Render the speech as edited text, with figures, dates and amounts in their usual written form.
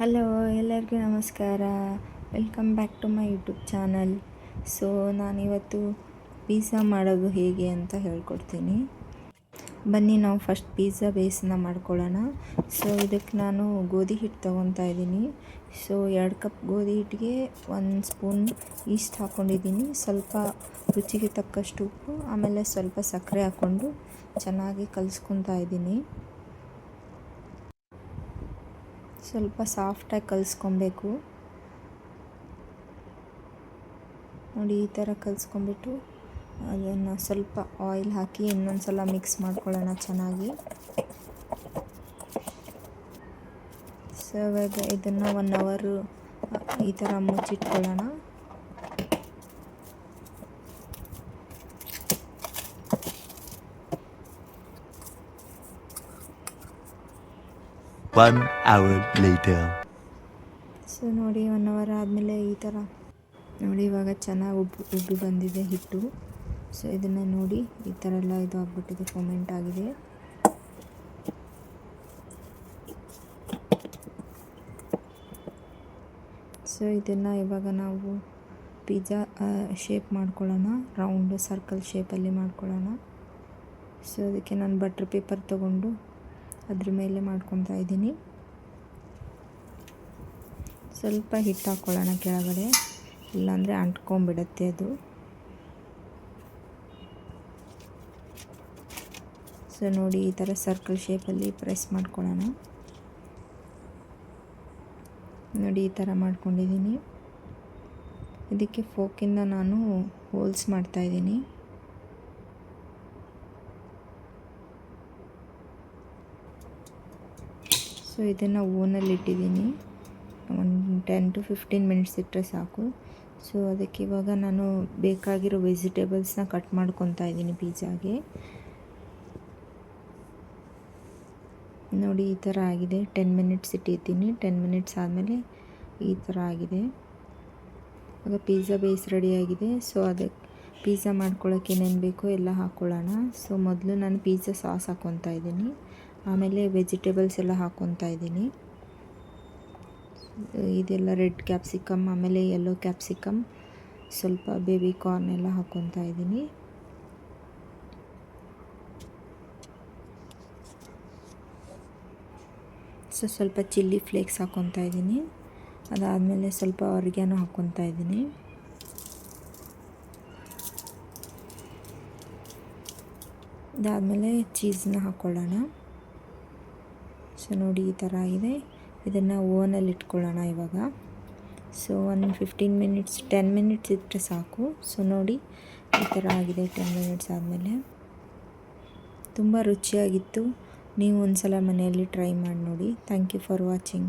Hello, ಎಲ್ಲರಿಗೂ ನಮಸ್ಕಾರ. Welcome back to my YouTube channel. So ನಾನಿವತ್ತು ಪಿಜ್ಜಾ ಮಾಡೋದು ಹೇಗೆ ಅಂತ ಹೇಳ್ಕೊಡ್ತೀನಿ. ಬನ್ನಿ ನಾವು ಫಸ್ಟ್ ಪಿಜ್ಜಾ ಬೇಸನ್ನ ಮಾಡ್ಕೊಳ್ಳೋಣ. ಸೊ ಇದಕ್ಕೆ ನಾನು ಗೋಧಿ ಹಿಟ್ಟು ತೊಗೊತಾ ಇದ್ದೀನಿ. ಸೊ 2 ಕಪ್ ಗೋಧಿ ಹಿಟ್ಟಿಗೆ 1 ಸ್ಪೂನ್ ಈಸ್ಟ್ ಹಾಕ್ಕೊಂಡಿದ್ದೀನಿ. ಸ್ವಲ್ಪ ರುಚಿಗೆ ತಕ್ಕಷ್ಟು ಉಪ್ಪು, ಆಮೇಲೆ ಸ್ವಲ್ಪ ಸಕ್ಕರೆ ಹಾಕ್ಕೊಂಡು ಚೆನ್ನಾಗಿ ಕಲಿಸ್ಕೊತಾ ಇದ್ದೀನಿ. ಸ್ವಲ್ಪ ಸಾಫ್ಟಾಗಿ ಕಲಿಸ್ಕೊಬೇಕು. ನೋಡಿ, ಈ ಥರ ಕಲಿಸ್ಕೊಂಬಿಟ್ಟು ಅದನ್ನು ಸ್ವಲ್ಪ ಆಯಿಲ್ ಹಾಕಿ ಇನ್ನೊಂದು ಸಲ ಮಿಕ್ಸ್ ಮಾಡ್ಕೊಳ್ಳೋಣ ಚೆನ್ನಾಗಿ. ಸೊ ಇವಾಗ ಇದನ್ನು 1 ಅವರ್ ಈ ಥರ ಮುಚ್ಚಿಟ್ಕೊಳ್ಳೋಣ. One hour later. ಸೊ ನೋಡಿ, 1 ಅವರ್ ಆದಮೇಲೆ ಈ ಥರ ನೋಡಿ, ಇವಾಗ ಚೆನ್ನಾಗಿ ಉಬ್ಬಿ ಬಂದಿದೆ ಹಿಟ್ಟು. ಸೊ ಇದನ್ನು ನೋಡಿ, ಈ ಥರ ಎಲ್ಲ ಇದು ಆಗಿಬಿಟ್ಟಿದೆ, ಫರ್ಮೆಂಟ್ ಆಗಿದೆ. ಸೊ ಇದನ್ನು ಇವಾಗ ನಾವು ಪಿಜ್ಜಾ ಶೇಪ್ ಮಾಡ್ಕೊಳ್ಳೋಣ. ರೌಂಡ್ ಸರ್ಕಲ್ ಶೇಪಲ್ಲಿ ಮಾಡ್ಕೊಳ್ಳೋಣ. ಸೊ ಅದಕ್ಕೆ ನಾನು ಬಟರ್ ಪೇಪರ್ ತೊಗೊಂಡು ಅದ್ರ ಮೇಲೆ ಮಾಡ್ಕೊತಾ ಇದ್ದೀನಿ. ಸ್ವಲ್ಪ ಹಿಟ್ಟು ಹಾಕ್ಕೊಳ್ಳೋಣ ಕೆಳಗಡೆ, ಇಲ್ಲಾಂದರೆ ಅಂಟ್ಕೊಂಡ್ಬಿಡುತ್ತೆ ಅದು. ಸೊ ನೋಡಿ, ಈ ಥರ ಸರ್ಕಲ್ ಶೇಪಲ್ಲಿ ಪ್ರೆಸ್ ಮಾಡ್ಕೊಳ್ಳೋಣ. ನೋಡಿ, ಈ ಥರ ಮಾಡ್ಕೊಂಡಿದ್ದೀನಿ. ಇದಕ್ಕೆ ಫೋಕಿಂದ ನಾನು ಹೋಲ್ಸ್ ಮಾಡ್ತಾಯಿದ್ದೀನಿ. ಸೊ ಇದನ್ನು ಓವನಲ್ಲಿ ಇಟ್ಟಿದ್ದೀನಿ. ಒಂದು 10 to 15 ಮಿನಿಟ್ಸ್ ಇಟ್ಟರೆ ಸಾಕು. ಸೊ ಅದಕ್ಕೆ ಇವಾಗ ನಾನು ಬೇಕಾಗಿರೋ ವೆಜಿಟೇಬಲ್ಸ್ನ ಕಟ್ ಮಾಡ್ಕೊತಾ ಇದ್ದೀನಿ ಪಿಜ್ಜಾಗೆ. ನೋಡಿ, ಈ ಥರ ಆಗಿದೆ. 10 ಮಿನಿಟ್ಸ್ ಇಟ್ಟಿದ್ದೀನಿ. 10 ಮಿನಿಟ್ಸ್ ಆದಮೇಲೆ ಈ ಥರ ಆಗಿದೆ. ಇವಾಗ ಪಿಜ್ಜಾ ಬೇಸ್ ರೆಡಿಯಾಗಿದೆ. ಸೊ ಅದಕ್ಕೆ ಪಿಜ್ಜಾ ಮಾಡ್ಕೊಳ್ಳೋಕೆ ಏನೇನು ಬೇಕೋ ಎಲ್ಲ ಹಾಕ್ಕೊಳ್ಳೋಣ. ಸೊ ಮೊದಲು ನಾನು ಪಿಜ್ಜಾ ಸಾಸ್ ಹಾಕ್ಕೊತಾ ಇದ್ದೀನಿ, ಆಮೇಲೆ ವೆಜಿಟೇಬಲ್ಸ್ ಎಲ್ಲ ಹಾಕ್ಕೊತಾ ಇದ್ದೀನಿ. ಇದೆಲ್ಲ ರೆಡ್ ಕ್ಯಾಪ್ಸಿಕಮ್, ಆಮೇಲೆ ಯೆಲ್ಲೋ ಕ್ಯಾಪ್ಸಿಕಮ್, ಸ್ವಲ್ಪ ಬೇಬಿ ಕಾರ್ನ್ ಎಲ್ಲ ಹಾಕ್ಕೊತಾ ಇದ್ದೀನಿ. ಸೊ ಸ್ವಲ್ಪ ಚಿಲ್ಲಿ ಫ್ಲೇಕ್ಸ್ ಹಾಕ್ಕೊತಾ ಇದ್ದೀನಿ. ಅದಾದಮೇಲೆ ಸ್ವಲ್ಪ ಆರಿಗ್ಯಾನೋ ಹಾಕ್ಕೊತಾ ಇದ್ದೀನಿ. ಇದಾದಮೇಲೆ ಚೀಸ್ನ ಹಾಕ್ಕೊಳ್ಳೋಣ. ಸೊ ನೋಡಿ, ಈ ಥರ ಆಗಿದೆ. ಇದನ್ನು ಓವನಲ್ಲಿ ಇಟ್ಕೊಳ್ಳೋಣ ಇವಾಗ. ಸೊ 10 ಮಿನಿಟ್ಸ್ ಇಟ್ಟರೆ ಸಾಕು. ಸೊ ನೋಡಿ, ಈ ಥರ ಆಗಿದೆ 10 ಮಿನಿಟ್ಸ್ ಆದಮೇಲೆ. ತುಂಬ ರುಚಿಯಾಗಿತ್ತು. ನೀವು ಒಂದು ಸಲ ಮನೆಯಲ್ಲಿ ಟ್ರೈ ಮಾಡಿ ನೋಡಿ. Thank you for watching.